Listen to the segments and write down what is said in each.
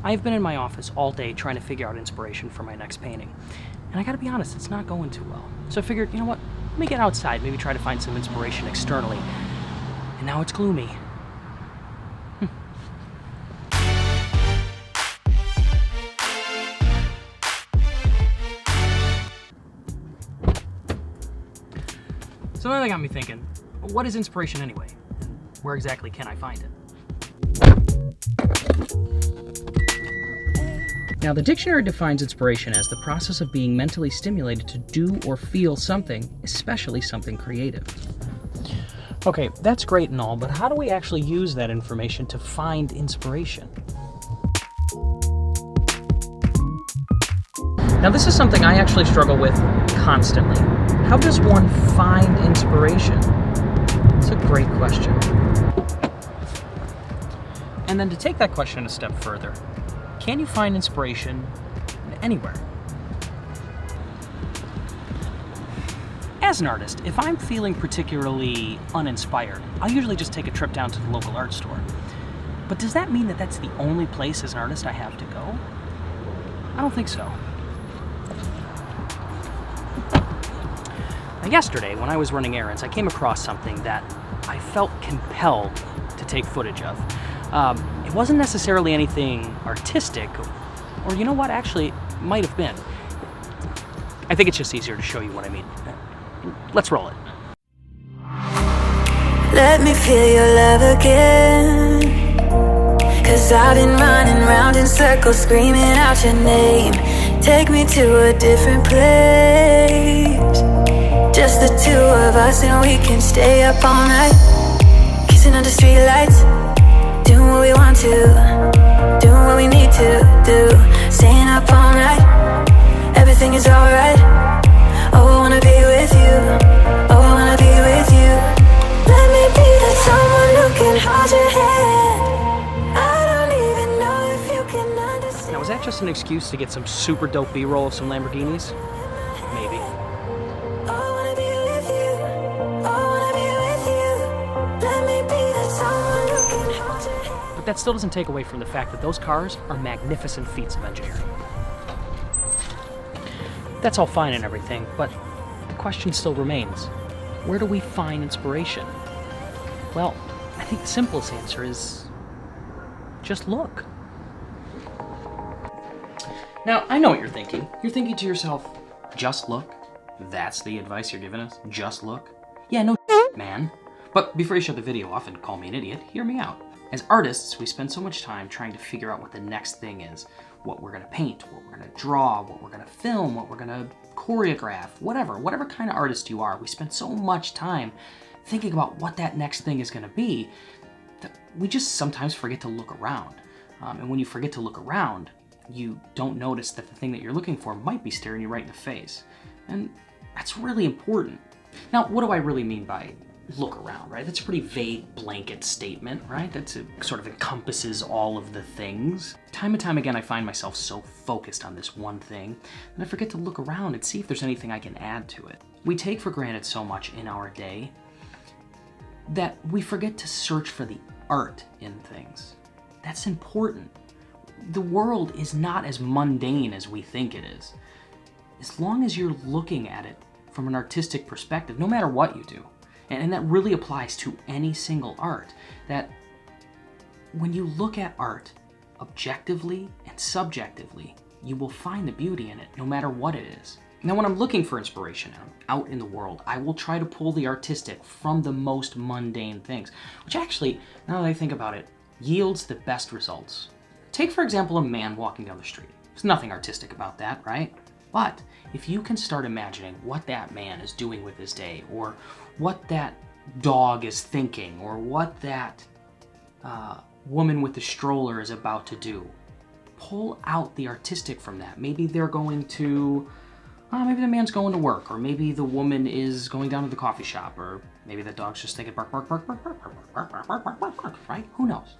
I've been in my office all day trying to figure out inspiration for my next painting. And I gotta be honest, it's not going too well. So I figured, you know what, let me get outside, maybe try to find some inspiration externally. And now it's gloomy. So then that got me thinking, what is inspiration anyway? And where exactly can I find it? Now, the dictionary defines inspiration as the process of being mentally stimulated to do or feel something, especially something creative. Okay, that's great and all, but how do we actually use that information to find inspiration? Now, this is something I actually struggle with constantly. How does one find inspiration? It's a great question. And then to take that question a step further, can you find inspiration anywhere? As an artist, if I'm feeling particularly uninspired, I'll usually just take a trip down to the local art store. But does that mean that that's the only place as an artist I have to go? I don't think so. Now, yesterday, when I was running errands, I came across something that I felt compelled to take footage of. It wasn't necessarily anything artistic, or you know what, actually, it might have been. I think it's just easier to show you what I mean. Let's roll it. Let me feel your love again, 'cause I've been running round in circles screaming out your name. Take me to a different place, just the two of us, and we can stay up all night, kissing under streetlights, doing what we want to, doing what we need to do, staying up all night, everything is alright. Oh, I wanna be with you, oh, I wanna be with you. Let me be that someone who can hold your hand. I don't even know if you can understand. Now, was that just an excuse to get some super dope B-roll of some Lamborghinis? Maybe. But that still doesn't take away from the fact that those cars are magnificent feats of engineering. That's all fine and everything, but the question still remains, where do we find inspiration? Well, I think the simplest answer is just look. Now, I know what you're thinking. You're thinking to yourself, just look? That's the advice you're giving us? Just look? Yeah, no man. But before you shut the video off and call me an idiot, hear me out. As artists, we spend so much time trying to figure out what the next thing is. What we're gonna paint, what we're gonna draw, what we're gonna film, what we're gonna choreograph, whatever kind of artist you are, we spend so much time thinking about what that next thing is gonna be that we just sometimes forget to look around. And when you forget to look around, you don't notice that the thing that you're looking for might be staring you right in the face. And that's really important. Now, what do I really mean by look around, right? That's a pretty vague blanket statement, right? That sort of encompasses all of the things. Time and time again, I find myself so focused on this one thing, and I forget to look around and see if there's anything I can add to it. We take for granted so much in our day that we forget to search for the art in things. That's important. The world is not as mundane as we think it is. As long as you're looking at it from an artistic perspective, no matter what you do, and that really applies to any single art, that when you look at art objectively and subjectively, you will find the beauty in it, no matter what it is. Now, when I'm looking for inspiration out in the world, I will try to pull the artistic from the most mundane things, which actually, now that I think about it, yields the best results. Take, for example, a man walking down the street. There's nothing artistic about that, right? But if you can start imagining what that man is doing with his day, or what that dog is thinking, or what that woman with the stroller is about to do, pull out the artistic from that. Maybe they're going to, maybe the man's going to work, or maybe the woman is going down to the coffee shop, or maybe the dog's just thinking bark, bark, bark, bark, bark, bark, bark, bark, bark, bark, bark, bark, right? Who knows?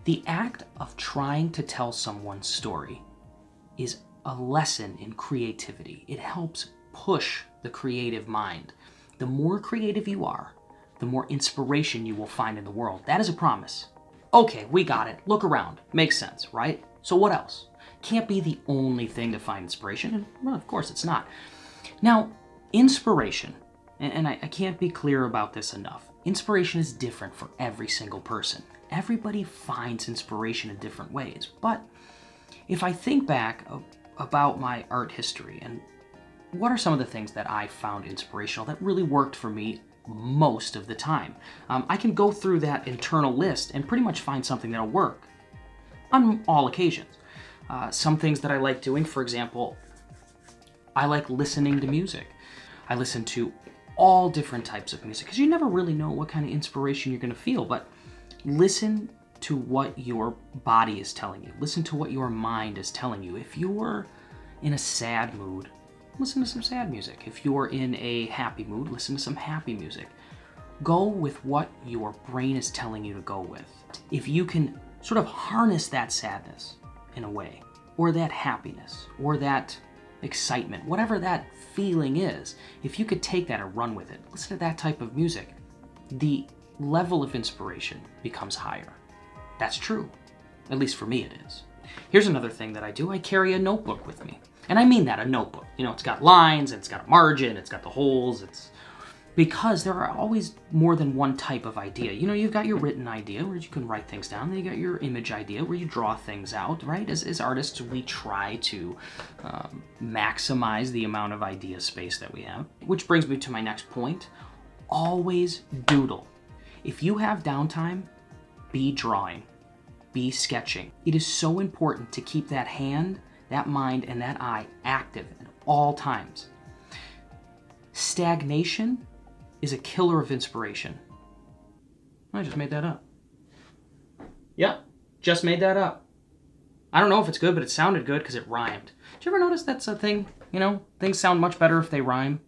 The act of trying to tell someone's story is a lesson in creativity. It helps push the creative mind. The more creative you are, the more inspiration you will find in the world. That is a promise. Okay, we got it. Look around. Makes sense, right? So what else? Can't be the only thing to find inspiration, and well, of course it's not. Now, inspiration, and I can't be clear about this enough, inspiration is different for every single person. Everybody finds inspiration in different ways, but if I think back about my art history and what are some of the things that I found inspirational that really worked for me most of the time, I can go through that internal list and pretty much find something that'll work on all occasions. Some things that I like doing, for example, I like listening to music. I listen to all different types of music because you never really know what kind of inspiration you're going to feel, but listen to what your body is telling you. Listen to what your mind is telling you. If you're in a sad mood, listen to some sad music. If you're in a happy mood, listen to some happy music. Go with what your brain is telling you to go with. If you can sort of harness that sadness in a way, or that happiness, or that excitement, whatever that feeling is, if you could take that and run with it, listen to that type of music, the level of inspiration becomes higher. That's true. At least for me it is. Here's another thing that I do. I carry a notebook with me. And I mean that, a notebook. You know, it's got lines, and it's got a margin, it's got the holes, because there are always more than one type of idea. You know, you've got your written idea where you can write things down, then you got your image idea where you draw things out, right? As artists, we try to maximize the amount of idea space that we have. Which brings me to my next point. Always doodle. If you have downtime, be drawing, be sketching. It is so important to keep that hand, that mind, and that eye active at all times. Stagnation is a killer of inspiration. I just made that up. Yep, just made that up. I don't know if it's good, but it sounded good because it rhymed. Did you ever notice that's a thing? You know, things sound much better if they rhyme.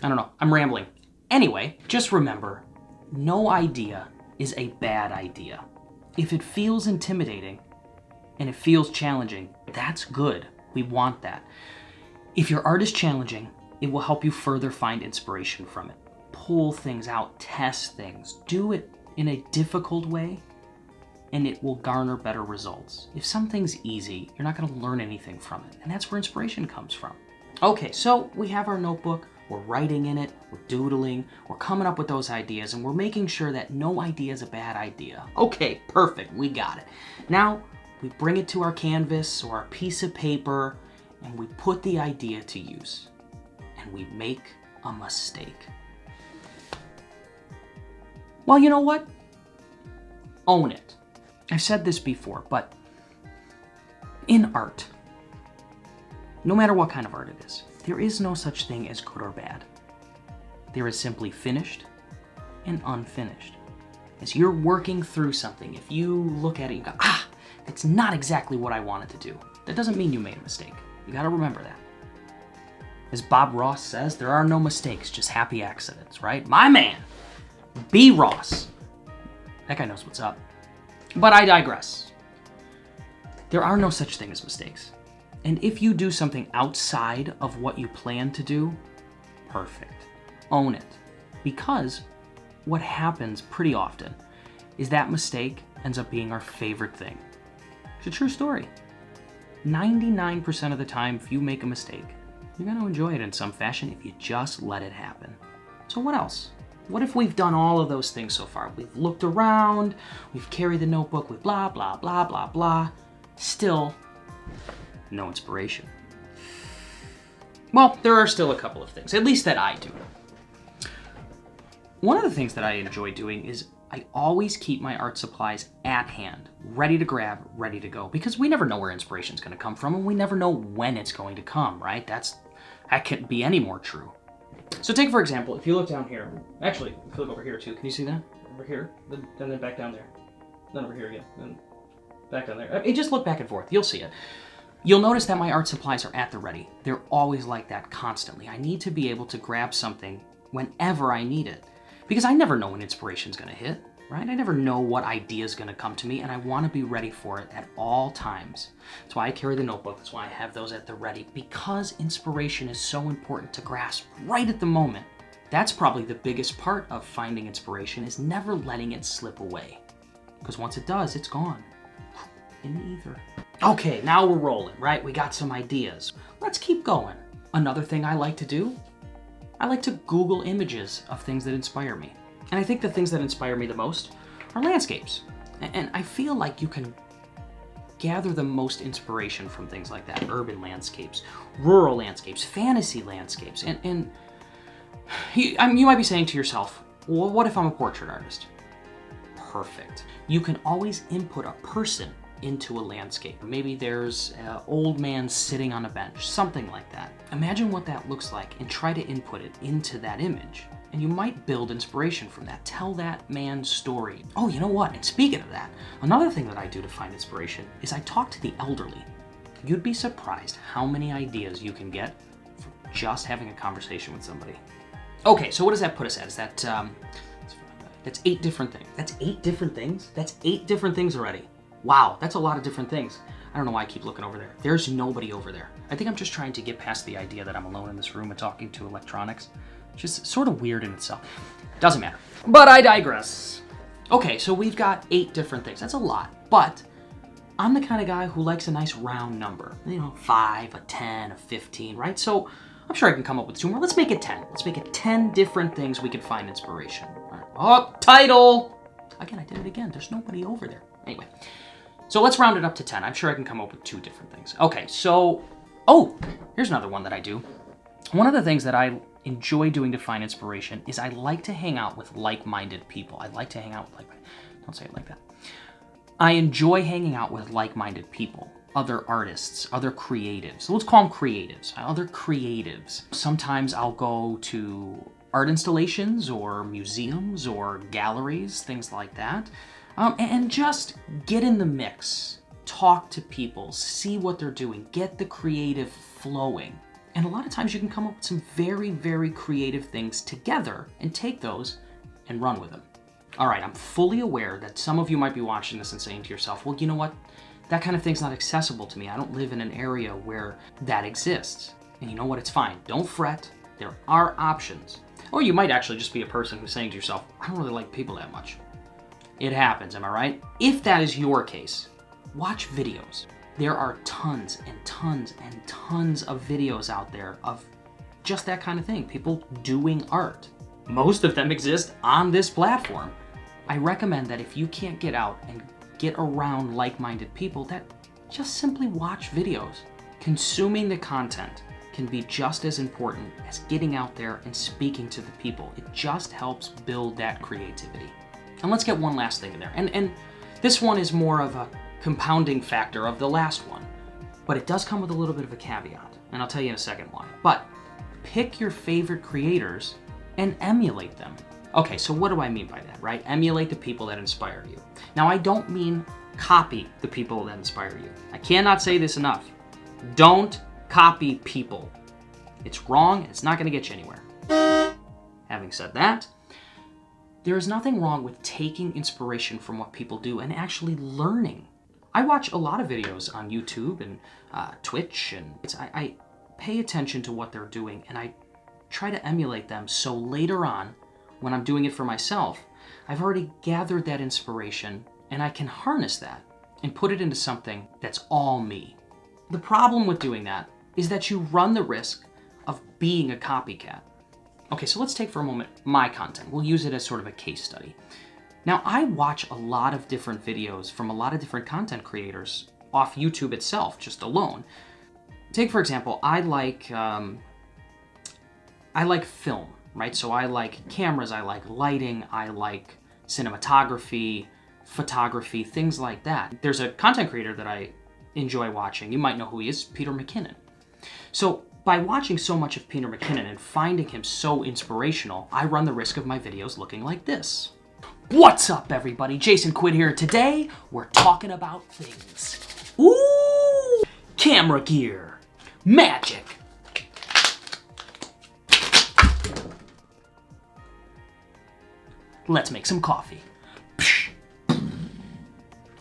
I don't know, I'm rambling. Anyway, just remember, no idea is a bad idea. If it feels intimidating and it feels challenging, that's good. We want that. If your art is challenging, it will help you further find inspiration from it. Pull things out, test things, do it in a difficult way, and it will garner better results. If something's easy, you're not going to learn anything from it, and that's where inspiration comes from. Okay, so we have our notebook, we're writing in it, we're doodling, we're coming up with those ideas, and we're making sure that no idea is a bad idea. Okay, perfect, we got it. Now, we bring it to our canvas or our piece of paper, and we put the idea to use, and we make a mistake. Well, you know what? Own it. I've said this before, but in art, no matter what kind of art it is, there is no such thing as good or bad. There is simply finished and unfinished. As you're working through something, if you look at it and go, it's not exactly what I wanted to do, that doesn't mean you made a mistake. You gotta remember that. As Bob Ross says, there are no mistakes, just happy accidents, right? My man, B. Ross. That guy knows what's up. But I digress. There are no such thing as mistakes. And if you do something outside of what you plan to do, perfect. Own it. Because what happens pretty often is that mistake ends up being our favorite thing. It's a true story. 99% of the time, if you make a mistake, you're going to enjoy it in some fashion if you just let it happen. So what else? What if we've done all of those things so far? We've looked around, we've carried the notebook with blah, blah, blah, blah, blah. Still, no inspiration. Well, there are still a couple of things, at least that I do. One of the things that I enjoy doing is I always keep my art supplies at hand, ready to grab, ready to go, because we never know where inspiration's going to come from, and we never know when it's going to come, right? That can't be any more true. So take, for example, if you look down here, actually, if you look over here too, can you see that? Over here, then back down there. Then over here again, then back down there. Just look back and forth, you'll see it. You'll notice that my art supplies are at the ready. They're always like that constantly. I need to be able to grab something whenever I need it, because I never know when inspiration's gonna hit, right? I never know what idea's gonna come to me, and I wanna be ready for it at all times. That's why I carry the notebook, that's why I have those at the ready, because inspiration is so important to grasp right at the moment. That's probably the biggest part of finding inspiration, is never letting it slip away. Because once it does, it's gone. In the ether. Okay, now we're rolling, right? We got some ideas. Let's keep going. Another thing I like to do, I like to Google images of things that inspire me. And I think the things that inspire me the most are landscapes. And I feel like you can gather the most inspiration from things like that. Urban landscapes, rural landscapes, fantasy landscapes. And you might be saying to yourself, well, what if I'm a portrait artist? Perfect. You can always input a person into a landscape. Maybe there's an old man sitting on a bench, something like that. Imagine what that looks like and try to input it into that image. And you might build inspiration from that. Tell that man's story. Oh, you know what? And speaking of that, another thing that I do to find inspiration is I talk to the elderly. You'd be surprised how many ideas you can get from just having a conversation with somebody. Okay, so what does that put us at? Is that, that's 8 different things. That's 8 different things? That's 8 different things already. Wow, that's a lot of different things. I don't know why I keep looking over there. There's nobody over there. I think I'm just trying to get past the idea that I'm alone in this room and talking to electronics. Just sort of weird in itself. Doesn't matter. But I digress. Okay, so we've got 8 different things. That's a lot. But I'm the kind of guy who likes a nice round number. 5, a 10, a 15, right? So I'm sure I can come up with 2 more. Let's make it 10. Let's make it 10 different things we can find inspiration. All right. Oh, title! Again, I did it again. There's nobody over there. Anyway. So let's round it up to 10. I'm sure I can come up with 2 different things. Okay, so, here's another one that I do. One of the things that I enjoy doing to find inspiration is I like to hang out with like-minded people. I like to hang out with don't say it like that. I enjoy hanging out with like-minded people, other artists, other creatives. So let's call them creatives, other creatives. Sometimes I'll go to art installations or museums or galleries, things like that. And just get in the mix, talk to people, see what they're doing, get the creative flowing. And a lot of times you can come up with some very, very creative things together and take those and run with them. All right, I'm fully aware that some of you might be watching this and saying to yourself, well, you know what? That kind of thing's not accessible to me. I don't live in an area where that exists. And you know what? It's fine. Don't fret. There are options. Or you might actually just be a person who's saying to yourself, I don't really like people that much. It happens, am I right? If that is your case, watch videos. There are tons and tons and tons of videos out there of just that kind of thing, people doing art. Most of them exist on this platform. I recommend that if you can't get out and get around like-minded people, that just simply watch videos. Consuming the content can be just as important as getting out there and speaking to the people. It just helps build that creativity. And let's get one last thing in there. And this one is more of a compounding factor of the last one, but it does come with a little bit of a caveat, and I'll tell you in a second why. But pick your favorite creators and emulate them. Okay, so what do I mean by that, right? Emulate the people that inspire you. Now, I don't mean copy the people that inspire you. I cannot say this enough. Don't copy people. It's wrong, it's not gonna get you anywhere. Having said that, there is nothing wrong with taking inspiration from what people do and actually learning. I watch a lot of videos on YouTube and Twitch, and I pay attention to what they're doing, and I try to emulate them, so later on, when I'm doing it for myself, I've already gathered that inspiration, and I can harness that and put it into something that's all me. The problem with doing that is that you run the risk of being a copycat. Okay, so let's take for a moment my content. We'll use it as sort of a case study. Now, I watch a lot of different videos from a lot of different content creators off YouTube itself, just alone. Take, for example, I like film, right? So I like cameras, I like lighting, I like cinematography, photography, things like that. There's a content creator that I enjoy watching. You might know who he is, Peter McKinnon. So by watching so much of Peter McKinnon and finding him so inspirational, I run the risk of my videos looking like this. What's up, everybody? Jason Quinn here. Today, we're talking about things. Ooh! Camera gear. Magic. Let's make some coffee.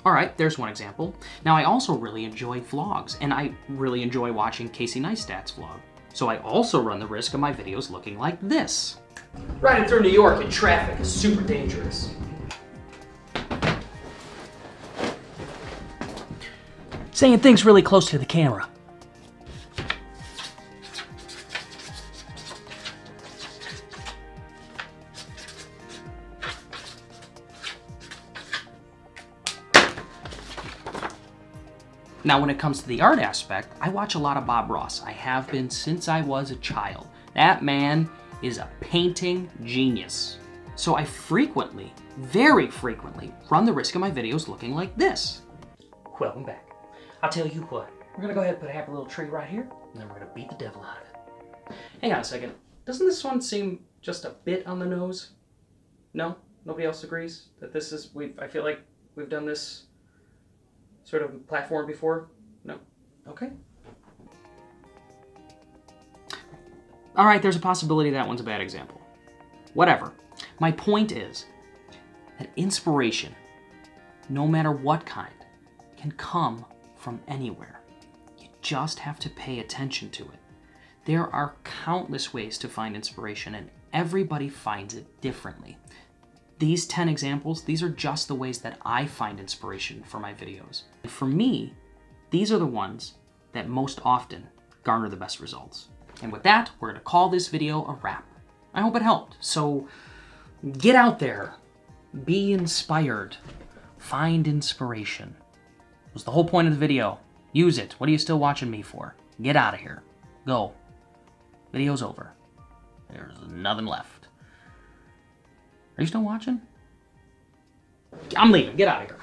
All right, there's one example. Now, I also really enjoy vlogs, and I really enjoy watching Casey Neistat's vlog. So I also run the risk of my videos looking like this. Riding through New York in traffic is super dangerous. saying things really close to the camera. Now, when it comes to the art aspect, I watch a lot of Bob Ross. I have been since I was a child. That man is a painting genius. So I frequently, very frequently, run the risk of my videos looking like this. Welcome back. I'll tell you what, we're gonna go ahead and put a happy little tree right here, and then we're gonna beat the devil out of it. Hang on a second. Doesn't this one seem just a bit on the nose? No? Nobody else agrees that this is, I feel like we've done this sort of platform before? No? Okay. All right, there's a possibility that one's a bad example. Whatever. My point is that inspiration, no matter what kind, can come from anywhere. You just have to pay attention to it. There are countless ways to find inspiration, and everybody finds it differently. These 10 examples, these are just the ways that I find inspiration for my videos. And for me, these are the ones that most often garner the best results. And with that, we're gonna call this video a wrap. I hope it helped. So get out there, be inspired, find inspiration. That was the whole point of the video. Use it. What are you still watching me for? Get out of here. Go. Video's over. There's nothing left. Are you still watching? I'm leaving. Get out of here.